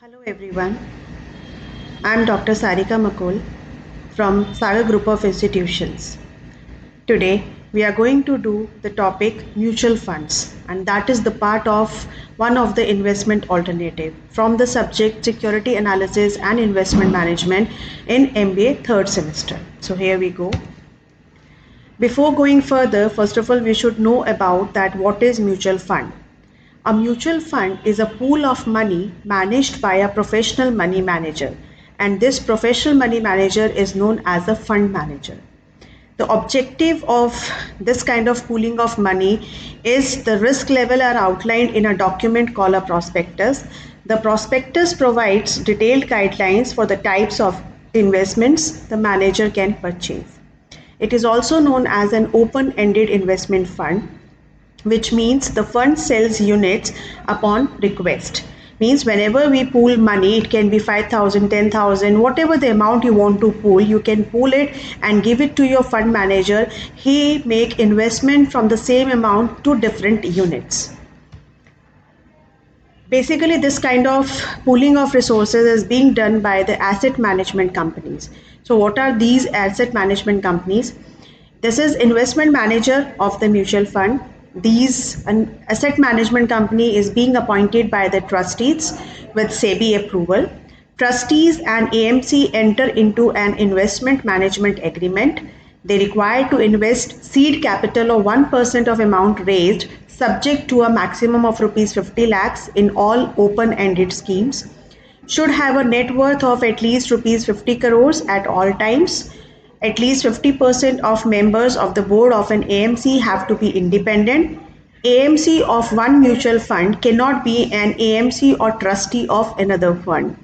Hello everyone, I'm Dr. Sarika Makol from Saga Group of Institutions. Today we are going to do the topic mutual funds, and that is the part of one of the investment alternative from the subject security analysis and investment management in MBA third semester. So here we go. Before going further, first of all we should know about that what is mutual fund. A mutual fund is a pool of money managed by a professional money manager, and this professional money manager is known as a fund manager. The objective of this kind of pooling of money is the risk level are outlined in a document called a prospectus. The prospectus provides detailed guidelines for the types of investments the manager can purchase. It is also known as an open-ended investment fund, which means the fund sells units upon request. Means whenever we pool money, it can be 5,000, 10,000, whatever the amount you want to pool, you can pool it and give it to your fund manager. He make investment from the same amount to different units. Basically, this kind of pooling of resources is being done by the asset management companies. So what are these asset management companies? This is investment manager of the mutual fund. An asset management company is being appointed by the trustees with SEBI approval. Trustees and AMC enter into an investment management agreement. They require to invest seed capital of 1% of amount raised, subject to a maximum of rupees 50 lakhs in all open-ended schemes. Should have a net worth of at least rupees 50 crores at all times. At least 50% of members of the board of an AMC have to be independent. AMC of one mutual fund cannot be an AMC or trustee of another fund.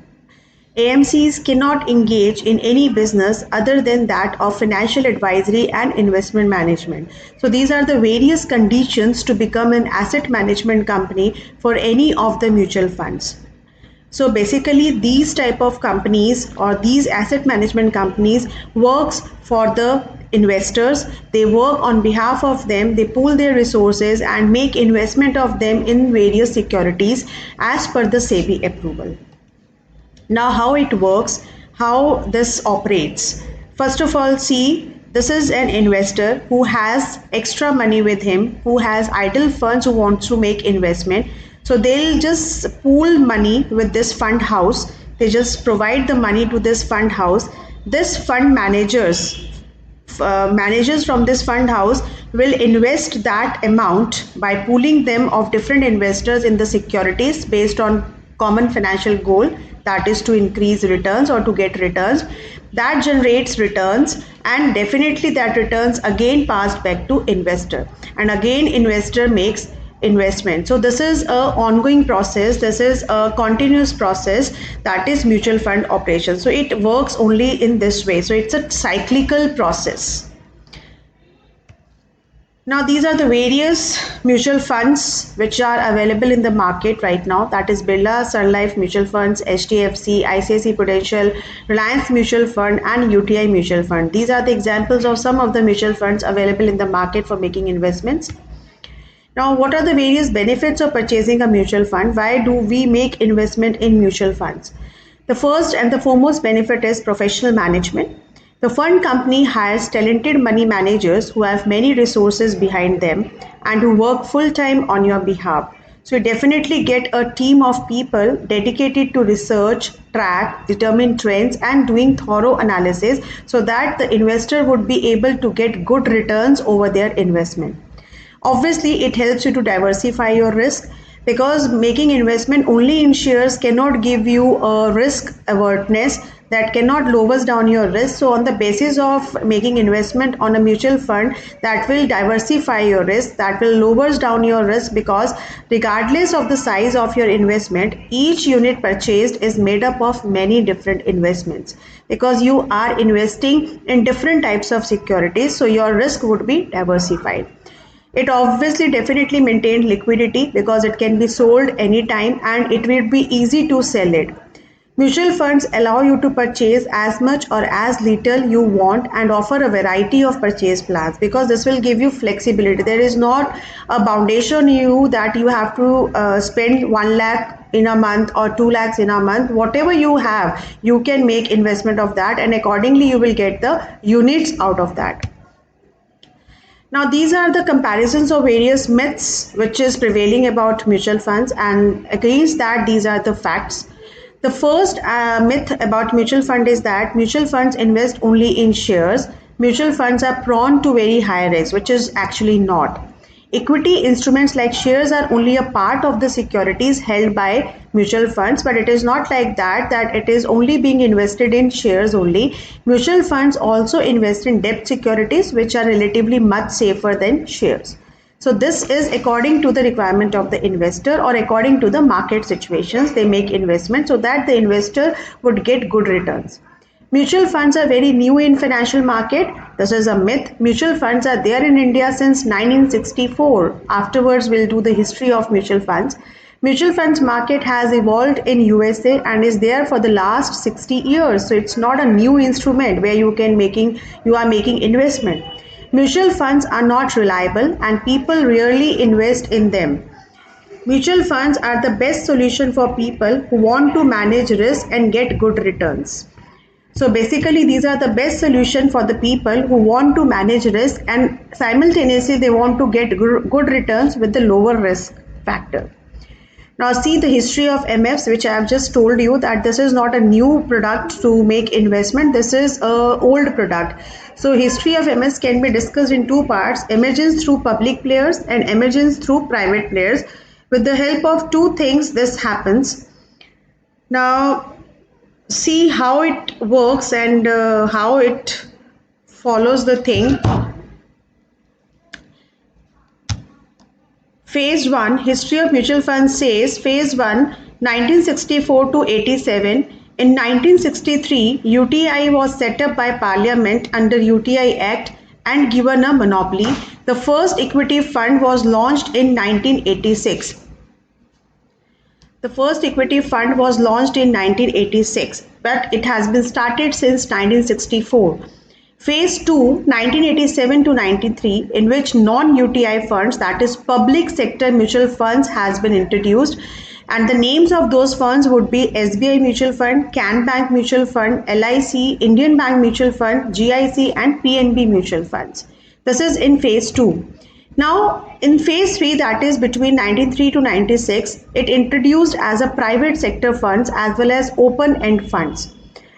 AMCs cannot engage in any business other than that of financial advisory and investment management. So these are the various conditions to become an asset management company for any of the mutual funds. So basically these type of companies or these asset management companies works for the investors. They work on behalf of them, they pool their resources and make investment of them in various securities as per the SEBI approval. Now how it works, how this operates. First of all, see, this is an investor who has extra money with him, who has idle funds, who wants to make investment. So they'll just pool money with this fund house. They just provide the money to this fund house. This fund managers from this fund house will invest that amount by pooling them of different investors in the securities based on common financial goal, that is to increase returns or to get returns. That generates returns, and definitely that returns again passed back to investor, and again investor makes investment. So this is a ongoing process, this is a continuous process, that is mutual fund operation. So it works only in this way, so it's a cyclical process. Now these are the various mutual funds which are available in the market right now, that is Birla Sun Life Mutual Funds, HDFC, ICICI Prudential, Reliance Mutual Fund and UTI Mutual Fund. These are the examples of some of the mutual funds available in the market for making investments. Now, what are the various benefits of purchasing a mutual fund? Why do we make investment in mutual funds? The first and the foremost benefit is professional management. The fund company hires talented money managers who have many resources behind them and who work full time on your behalf. So you definitely get a team of people dedicated to research, track, determine trends and doing thorough analysis so that the investor would be able to get good returns over their investment. Obviously, it helps you to diversify your risk, because making investment only in shares cannot give you a risk avertness, that cannot lowers down your risk. So on the basis of making investment on a mutual fund, that will diversify your risk, that will lowers down your risk, because regardless of the size of your investment, each unit purchased is made up of many different investments, because you are investing in different types of securities, so your risk would be diversified. It obviously definitely maintained liquidity, because it can be sold anytime and it will be easy to sell it. Mutual funds allow you to purchase as much or as little you want and offer a variety of purchase plans, because this will give you flexibility. There is not a foundation you that you have to spend 1 lakh in a month or 2 lakhs in a month, whatever you have, you can make investment of that, and accordingly you will get the units out of that. Now, these are the comparisons of various myths which is prevailing about mutual funds, and against that, these are the facts. The first myth about mutual fund is that mutual funds invest only in shares. Mutual funds are prone to very high risk, which is actually not. Equity instruments like shares are only a part of the securities held by mutual funds, but it is not like that it is only being invested in shares only. Mutual funds also invest in debt securities, which are relatively much safer than shares. So this is according to the requirement of the investor, or according to the market situations they make investment, so that the investor would get good returns. Mutual funds are very new in financial market. This is a myth. Mutual funds are there in India since 1964. Afterwards, we'll do the history of mutual funds. Mutual funds market has evolved in USA and is there for the last 60 years. So it's not a new instrument where you are making investment. Mutual funds are not reliable and people rarely invest in them. Mutual funds are the best solution for people who want to manage risk and get good returns. So basically, these are the best solution for the people who want to manage risk and simultaneously they want to get good returns with the lower risk factor. Now see the history of MFs, which I have just told you that this is not a new product to make investment. This is a old product. So history of MS can be discussed in two parts: emergence through public players and emergence through private players. With the help of two things, this happens. Now see how it works and how it follows the thing. Phase 1 History of Mutual Funds says Phase 1 1964 to 87. In 1963, UTI was set up by Parliament under UTI Act and given a monopoly. The first equity fund was launched in 1986. The first equity fund was launched in 1986, but it has been started since 1964. Phase 2, 1987 to 93, in which non-UTI funds, that is public sector mutual funds, has been introduced, and the names of those funds would be SBI Mutual Fund, Can Bank Mutual Fund, LIC, Indian Bank Mutual Fund, GIC and PNB Mutual Funds. This is in phase 2. Now in phase 3, that is between 93 to 96, it introduced as a private sector funds as well as open end funds.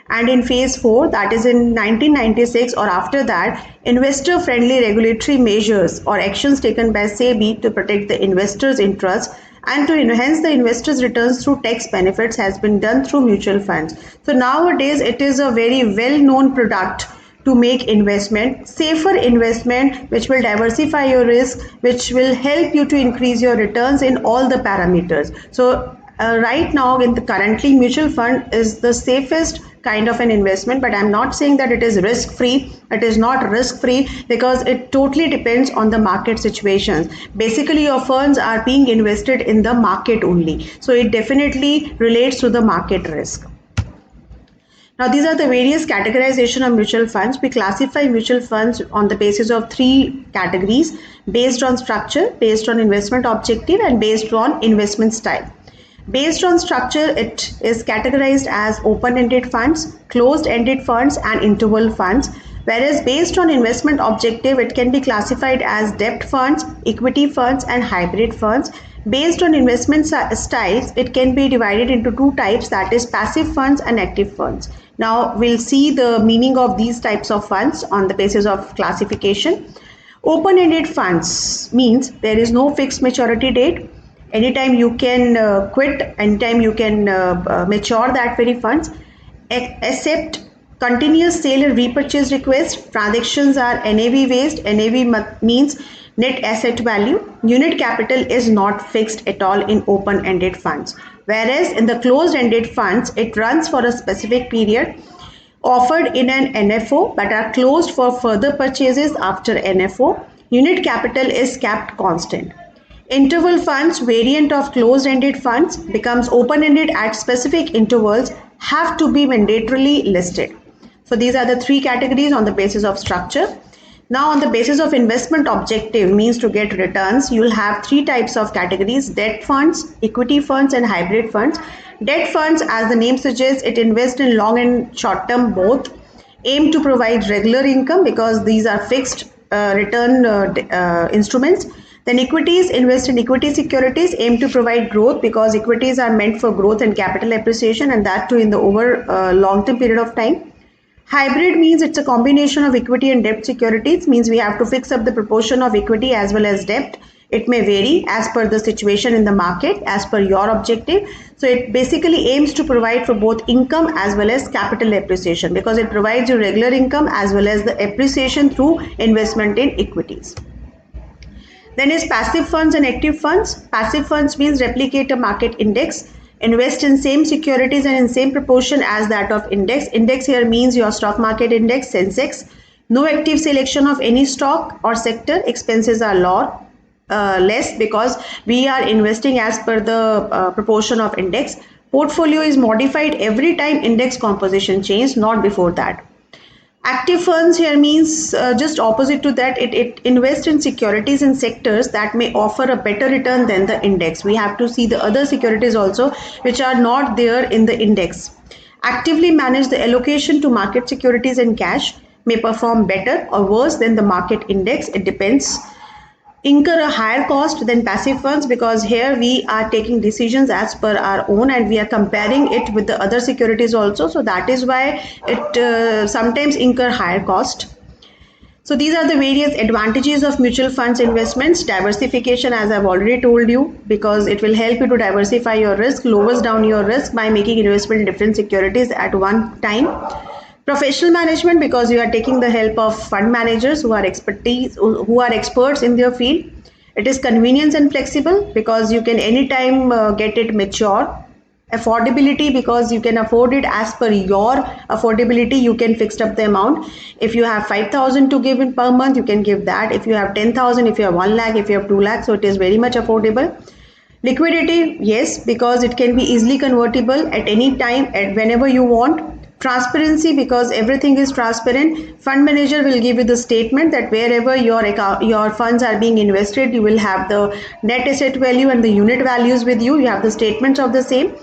And in phase 4, that is in 1996 or after that, investor friendly regulatory measures or actions taken by SEBI to protect the investors' interests and to enhance the investors' returns through tax benefits has been done through mutual funds. So nowadays it is a very well known product to make investment, safer investment, which will diversify your risk, which will help you to increase your returns in all the parameters. So right now in the currently mutual fund is the safest kind of an investment, but I'm not saying that it is risk free. It is not risk free because it totally depends on the market situations. Basically your funds are being invested in the market only, so it definitely relates to the market risk. Now these are the various categorization of mutual funds. We classify mutual funds on the basis of three categories: based on structure, based on investment objective and based on investment style. Based on structure, it is categorized as open-ended funds, closed-ended funds and interval funds. Whereas based on investment objective, it can be classified as debt funds, equity funds and hybrid funds. Based on investment styles, it can be divided into two types, that is passive funds and active funds. Now we'll see the meaning of these types of funds on the basis of classification. Open-ended funds means there is no fixed maturity date. Anytime you can quit, anytime you can mature that very funds. Accept continuous sale and repurchase request. Transactions are NAV based. NAV means net asset value. Unit capital is not fixed at all in open-ended funds. Whereas in the closed-ended funds, it runs for a specific period, offered in an NFO but are closed for further purchases after NFO. Unit capital is kept constant. Interval funds, variant of closed-ended funds, becomes open-ended at specific intervals, have to be mandatorily listed. So these are the three categories on the basis of structure. Now, on the basis of investment objective means to get returns, you'll have three types of categories: debt funds, equity funds, and hybrid funds. Debt funds, as the name suggests, it invests in long and short term both, aim to provide regular income because these are fixed return instruments. Then equities invest in equity securities, aim to provide growth because equities are meant for growth and capital appreciation, and that too in the over long term period of time. Hybrid means it's a combination of equity and debt securities, means we have to fix up the proportion of equity as well as debt. It may vary as per the situation in the market, as per your objective. So it basically aims to provide for both income as well as capital appreciation because it provides you regular income as well as the appreciation through investment in equities. Then is passive funds and active funds. Passive funds means replicate a market index, invest in same securities and in same proportion as that of index. Index here means your stock market index, Sensex. No active selection of any stock or sector. Expenses are low, less because we are investing as per the proportion of index. Portfolio is modified every time index composition changes, not before that. Active funds here means just opposite to that, it invests in securities in sectors that may offer a better return than the index. We have to see the other securities also which are not there in the index. Actively manage the allocation to market securities and cash, may perform better or worse than the market index. It depends. Incur a higher cost than passive funds because here we are taking decisions as per our own and we are comparing it with the other securities also. So that is why it sometimes incur higher cost. So these are the various advantages of mutual funds investments. Diversification, as I've already told you, because it will help you to diversify your risk, lowers down your risk by making investment in different securities at one time. Professional management because you are taking the help of fund managers who are experts in their field. It is convenience and flexible because you can anytime get it mature. Affordability because you can afford it as per your affordability. You can fix up the amount. If you have 5,000 to give in per month, you can give that. If you have 10,000, if you have 1 lakh, if you have 2 lakhs, so it is very much affordable. Liquidity, yes, because it can be easily convertible at any time, at whenever you want. Transparency because everything is transparent. Fund manager will give you the statement that wherever your funds are being invested, you will have the net asset value and the unit values with you. You have the statements of the same.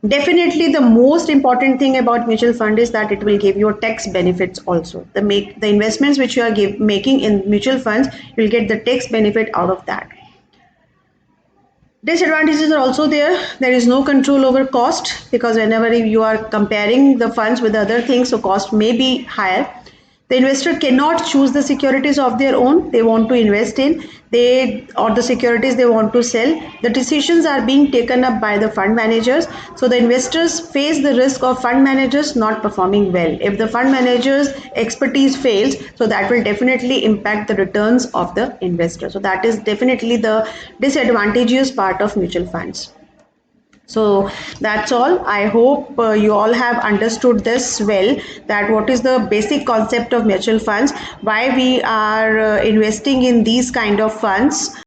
Definitely, the most important thing about mutual fund is that it will give you tax benefits also. The investments which you are making in mutual funds, you will get the tax benefit out of that. Disadvantages are also there. There is no control over cost because whenever you are comparing the funds with other things, so cost may be higher. The investor cannot choose the securities of their own they want to invest in, or the securities they want to sell. The decisions are being taken up by the fund managers. So the investors face the risk of fund managers not performing well. If the fund managers expertise fails, so that will definitely impact the returns of the investor. So that is definitely the disadvantageous part of mutual funds. So that's all. I hope you all have understood this well, that what is the basic concept of mutual funds, why we are investing in these kind of funds.